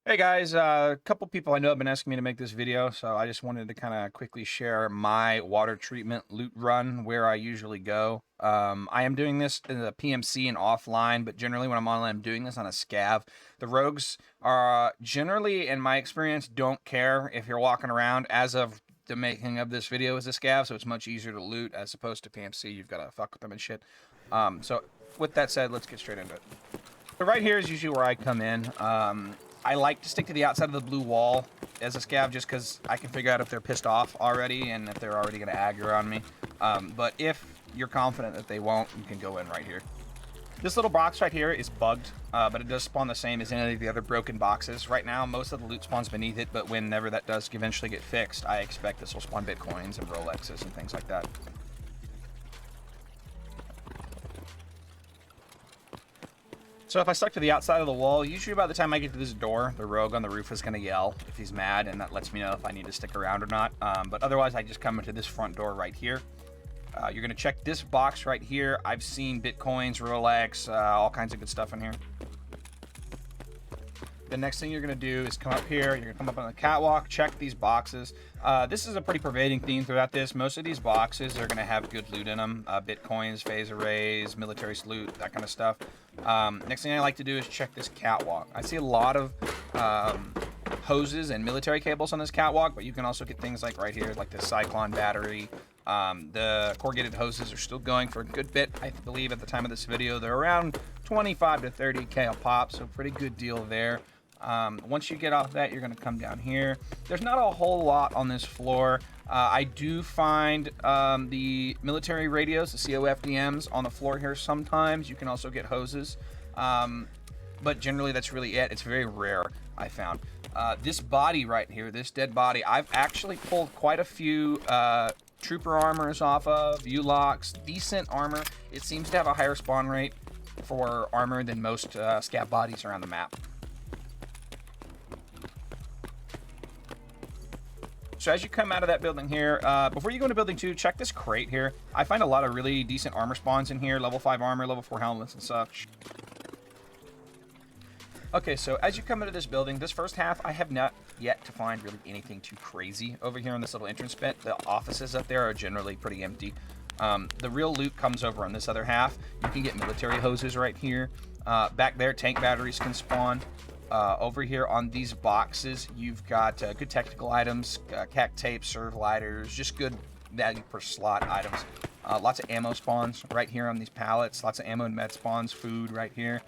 Hey guys, a couple people I know have been asking me to make this video, so I just wanted to kind of quickly share my water treatment loot run where I usually go. I am doing this in the PMC and offline, but generally when I'm online, I'm doing this on a scav. The rogues are generally, in my experience, don't care if you're walking around. As of the making of this video is a scav, so it's much easier to loot as opposed to PMC. You've got to fuck with them and shit. So with that said, let's get straight into it. So right here is usually where I come in. I like to stick to the outside of the blue wall as a scav just because I can figure out if they're pissed off already and if they're already going to aggro on me. But if you're confident that they won't, you can go in right here. This little box right here is bugged, but it does spawn the same as any of the other broken boxes. Right now, most of the loot spawns beneath it, but whenever that does eventually get fixed, I expect this will spawn Bitcoins and Rolexes and things like that. So if I stuck to the outside of the wall, usually by the time I get to this door, the rogue on the roof is going to yell if he's mad, and that lets me know if I need to stick around or not. But otherwise, I just come into this front door right here. You're going to check this box right here. I've seen Bitcoins, Rolex, all kinds of good stuff in here. The next thing you're going to do is come up here. You're going to come up on the catwalk, check these boxes. This is a pretty pervading theme throughout this. Most of these boxes are going to have good loot in them. Bitcoins, phase arrays, military salute, that kind of stuff. Next thing I like to do is check this catwalk. I see a lot of hoses and military cables on this catwalk, but you can also get things like right here, like the Cyclone battery. The corrugated hoses are still going for a good bit. I believe at the time of this video, they're around 25 to 30K a pop, so pretty good deal there. Once you get off that, you're going to come down here. There's not a whole lot on this floor. I do find the military radios, the COFDMs, on the floor here sometimes. You can also get hoses, but generally that's really it. It's very rare, I found. This body right here, this dead body, I've actually pulled quite a few trooper armors off of, U-locks, decent armor. It seems to have a higher spawn rate for armor than most scav bodies around the map. So as you come out of that building here, before you go into building 2, check this crate here. I find a lot of really decent armor spawns in here, level 5 armor, level 4 helmets and such. Okay, so as you come into this building, this first half, I have not yet to find really anything too crazy over here in this little entrance bit. The offices up there are generally pretty empty. The real loot comes over on this other half. You can get military hoses right here. Back there, tank batteries can spawn. Over here on these boxes, you've got good technical items, CAC tape, serve lighters, just good value per slot items. Lots of ammo spawns right here on these pallets, lots of ammo and med spawns, food right here.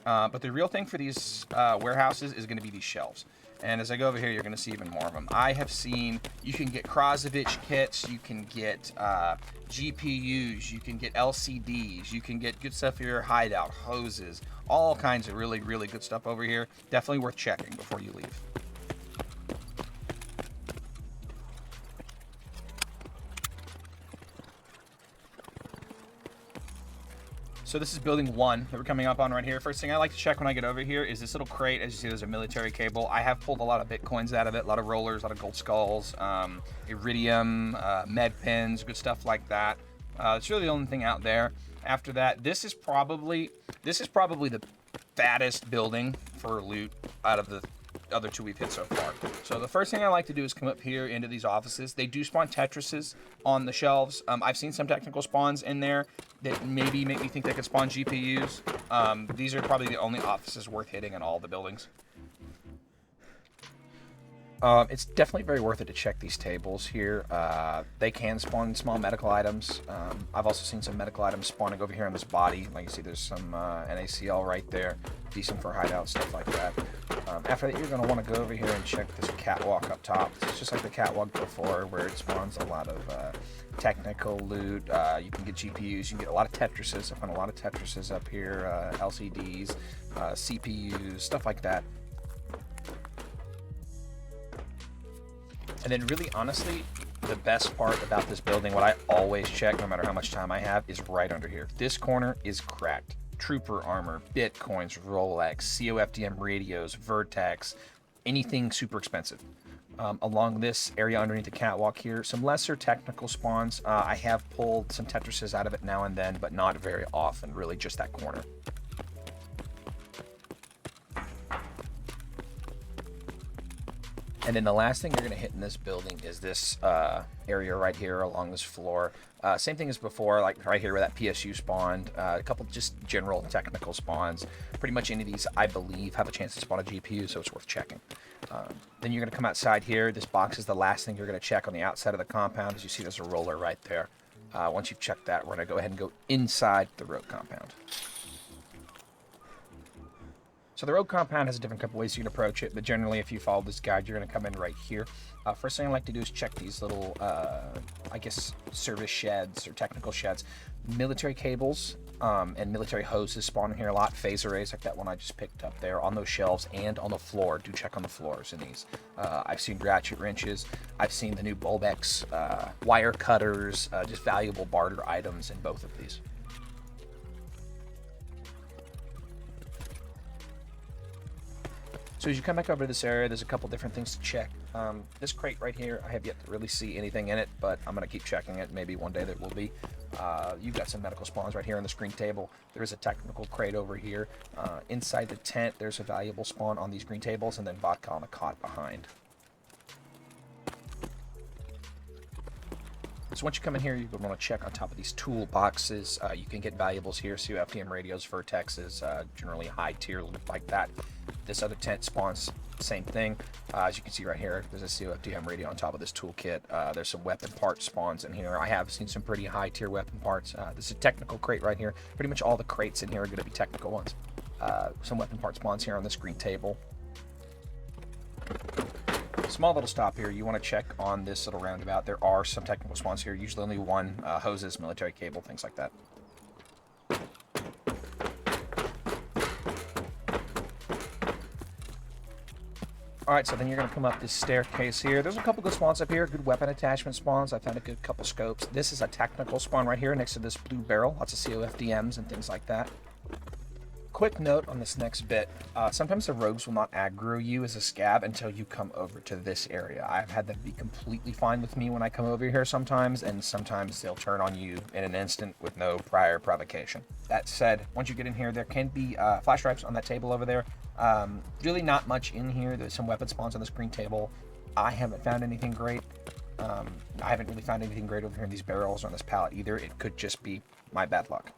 But the real thing for these warehouses is going to be these shelves. And as I go over here, you're going to see even more of them. I have seen, you can get Krasovich kits, you can get GPUs, you can get LCDs, you can get good stuff for your hideout, hoses, all kinds of really, really good stuff over here. Definitely worth checking before you leave. So this is building 1 that we're coming up on right here. First thing I like to check when I get over here is this little crate. As you see, there's a military cable. I have pulled a lot of Bitcoins out of it, a lot of rollers, a lot of gold skulls, iridium, med pens, good stuff like that. It's really the only thing out there. After that, this is probably the fattest building for loot out of the other 2 we've hit so far. So the first thing I like to do is come up here into these offices. They do spawn Tetrises on the shelves. I've seen some technical spawns in there that maybe make me think they could spawn GPUs. These are probably the only offices worth hitting in all the buildings. It's definitely very worth it to check these tables here. They can spawn small medical items. I've also seen some medical items spawning over here on this body. Like you see, there's some NaCl right there. Decent for hideout, stuff like that. After that, you're going to want to go over here and check this catwalk up top. It's just like the catwalk before, where it spawns a lot of technical loot. You can get GPUs. You can get a lot of Tetrises. I found a lot of Tetrises up here. LCDs, CPUs, stuff like that. And then really, honestly, the best part about this building, what I always check no matter how much time I have, is right under here. This corner is cracked. Trooper armor, Bitcoins, Rolex, COFDM radios, Vertex, anything super expensive. Along this area underneath the catwalk here, some lesser technical spawns. I have pulled some Tetrises out of it now and then, but not very often, really just that corner. And then the last thing you're going to hit in this building is this area right here along this floor. Same thing as before, like right here where that PSU spawned. A couple just general technical spawns. Pretty much any of these, I believe, have a chance to spawn a GPU, so it's worth checking. Then you're going to come outside here. This box is the last thing you're going to check on the outside of the compound. As you see, there's a roller right there. Once you've checked that, we're going to go ahead and go inside the road compound. So the road compound has a different couple ways you can approach it, but generally if you follow this guide, you're going to come in right here. First thing I like to do is check these little, I guess, service sheds or technical sheds. Military cables and military hoses spawn in here a lot. Phase arrays like that one I just picked up there on those shelves and on the floor. Do check on the floors in these. I've seen ratchet wrenches. I've seen the new Bulbex wire cutters, just valuable barter items in both of these. So as you come back over to this area, there's a couple different things to check. This crate right here, I have yet to really see anything in it, but I'm going to keep checking it. Maybe one day there will be. You've got some medical spawns right here on the screen table. There's a technical crate over here. Inside the tent, there's a valuable spawn on these green tables, and then vodka on a cot behind. So once you come in here, you're going to want to check on top of these tool boxes. You can get valuables here, COFDM radios, Vertexes, generally high tier like that. This other tent spawns, same thing. As you can see right here, there's a COFDM radio on top of this toolkit. There's some weapon part spawns in here. I have seen some pretty high tier weapon parts. This is a technical crate right here. Pretty much all the crates in here are going to be technical ones. Some weapon part spawns here on this green table. Small little stop here. You want to check on this little roundabout. There are some technical spawns here, usually only one. Hoses, military cable, things like that. Alright, so then you're going to come up this staircase here. There's a couple good spawns up here, good weapon attachment spawns. I found a good couple scopes. This is a technical spawn right here next to this blue barrel. Lots of COFDMs and things like that. Quick note on this next bit, sometimes the rogues will not aggro you as a scav until you come over to this area. I've had them be completely fine with me when I come over here sometimes, and sometimes they'll turn on you in an instant with no prior provocation. That said, once you get in here, there can be flash drives on that table over there. Really not much in here. There's some weapon spawns on this green table. I haven't found anything great. I haven't really found anything great over here in these barrels or on this pallet either. It could just be my bad luck.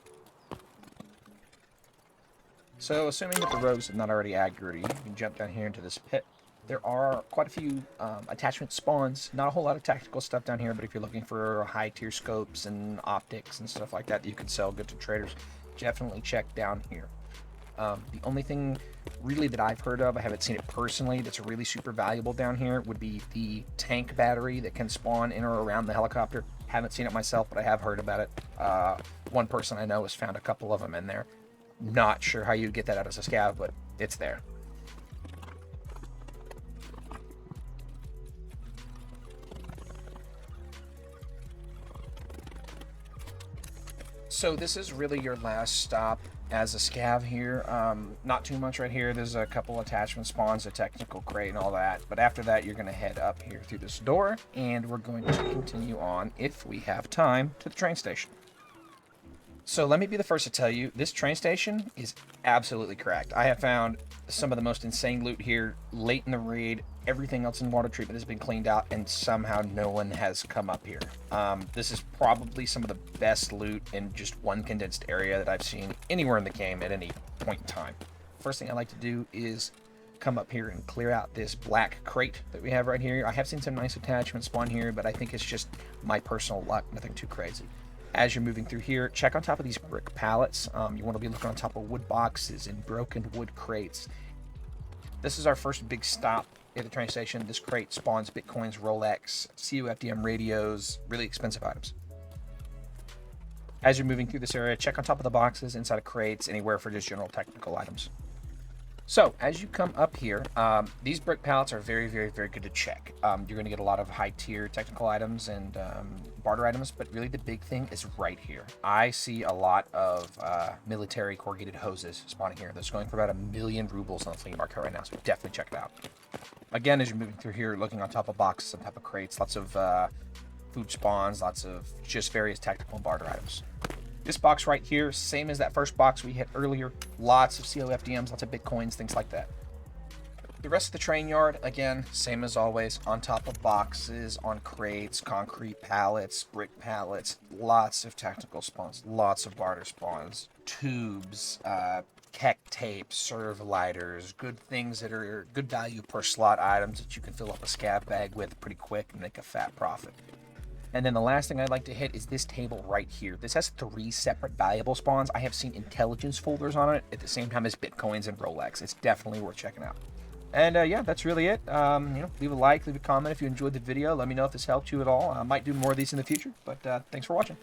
So, assuming that the rogues have not already aggroed you can jump down here into this pit. There are quite a few attachment spawns. Not a whole lot of tactical stuff down here, but if you're looking for high-tier scopes and optics and stuff like that you can sell good to traders, definitely check down here. The only thing really that I've heard of, I haven't seen it personally, that's really super valuable down here would be the tank battery that can spawn in or around the helicopter. Haven't seen it myself, but I have heard about it. One person I know has found a couple of them in there. Not sure how you'd get that out as a scav, but it's there. So this is really your last stop as a scav here. Not too much right here. There's a couple attachment spawns, a technical crate and all that. But after that, you're going to head up here through this door, and we're going to continue on, if we have time, to the train station. So let me be the first to tell you, this train station is absolutely cracked. I have found some of the most insane loot here late in the raid. Everything else in water treatment has been cleaned out, and somehow no one has come up here. This is probably some of the best loot in just one condensed area that I've seen anywhere in the game at any point in time. First thing I like to do is come up here and clear out this black crate that we have right here. I have seen some nice attachments spawn here, but I think it's just my personal luck, nothing too crazy. As you're moving through here, check on top of these brick pallets. You want to be looking on top of wood boxes and broken wood crates. This is our first big stop at the train station. This crate spawns Bitcoins, Rolex, COFDM radios, really expensive items. As you're moving through this area, check on top of the boxes, inside of crates, anywhere for just general technical items. So, as you come up here, these brick pallets are very, very, very good to check. You're going to get a lot of high-tier technical items and barter items, but really the big thing is right here. I see a lot of military corrugated hoses spawning here. That's going for about 1,000,000 rubles on the flea market right now, so definitely check it out. Again, as you're moving through here, looking on top of boxes, on top of crates, lots of food spawns, lots of just various tactical and barter items. This box right here, same as that first box we hit earlier. Lots of COFDMs, lots of Bitcoins, things like that. The rest of the train yard, again, same as always, on top of boxes, on crates, concrete pallets, brick pallets, lots of technical spawns, lots of barter spawns, tubes, keck tape, serve lighters, good things that are good value per slot items that you can fill up a scav bag with pretty quick and make a fat profit. And then the last thing I'd like to hit is this table right here. This has 3 separate valuable spawns. I have seen intelligence folders on it at the same time as Bitcoins and Rolex. It's definitely worth checking out. And yeah, that's really it. Leave a like, leave a comment if you enjoyed the video. Let me know if this helped you at all. I might do more of these in the future, but thanks for watching.